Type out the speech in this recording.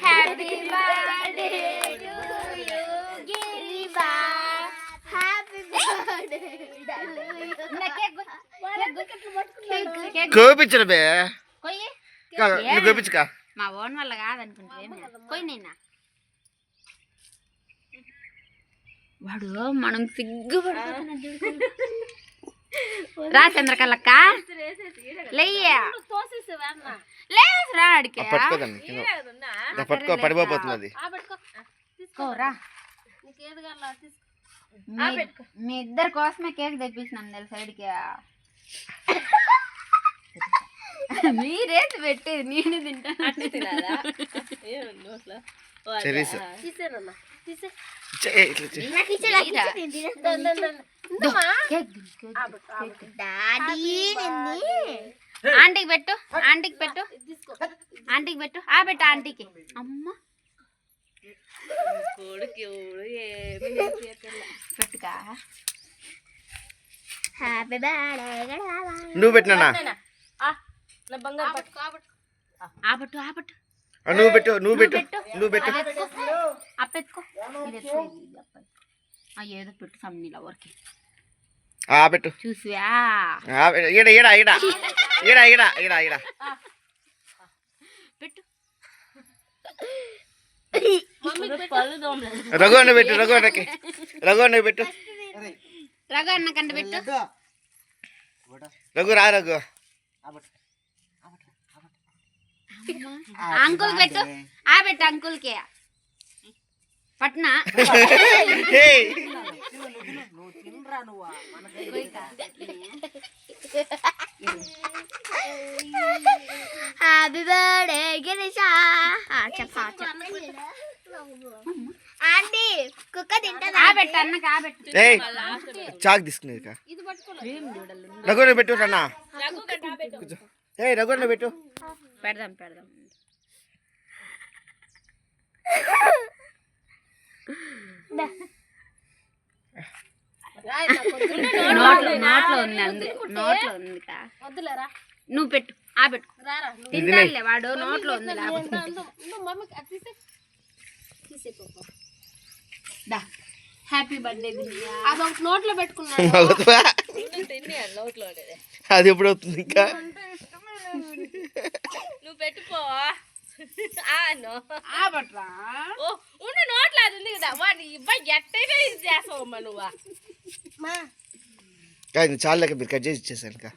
happy birthday to you గిరిబా happy birthday కోపించరు బే కొయ్యి కోపించుకా మా ఓన్ వల్ల కాదనుకుంటే కొయ్యి నిన్న వాడు మనం సిగ్గుపడుతున్నాడు రా చంద్రకళక్క లేదురా అడికే పట్టుకోదండి పట్టుకో పడిపోతుంది మీ ఇద్దరి కోసమే కేక్ తెప్పించినాను తెలుసు సైడ్కి మీరేసి పెట్టేది నేను తింటాను ఆంటీకి పెట్టు ఆంటీకి పెట్టు ఆంటీకి పెట్టు పెట్టు ఆంటీకి అమ్మ పెట్టుకా హ్యాపీ బర్త్డే నువ్వు పెట్టినా ఆపట్టు ఆపట్టు నువ్వు పెట్టు నువ్వు పెట్టు నువ్వు పెట్టు అప్పెత్తుకో ఏదో పెట్టు సమ్నీల వరకు పెట్టు చూసివా ఈడ ఈడ ఈడ ఈడ ఈడ ఈడ ఈడ పెట్టు రఘు అన్న పెట్టు రఘు అన్నకి రఘు అన్న పెట్టు రఘు అన్న కంటే పెట్టు రఘు రా రఘు అంకుల్ పెట్టు పెట్టు అంకుల్కి పట్నా హ్యాపీ బర్త్డే గిరీషా చెప్పా ఆంటీ కుక్క తింటా పెట్టు అన్నకి పెట్టు చాక్ తీసుకునేది రఘు అన్న పెట్టు అన్న రఘు అన్న పెట్టు పెడదాం పెడదాం నోట్లో ఉంది అందుకు నోట్లో ఉంది వద్దులేరా నువ్వు పెట్టు పెట్టుకో తింటాడులే వాడు నోట్లో ఉంది హ్యాపీ బర్త్డే నోట్లో పెట్టుకున్నా అది ఎప్పుడు అవుతుంది ఇంకా నువ్వు పెట్టుకో నోట్లా అది ఉంది కదా వాడిని ఇబ్బంది ఎట్టయినా ఇది చేస్తావమ్మా నువ్వు చాలా మీరు కట్ చేసి ఇచ్చేసాను ఇంకా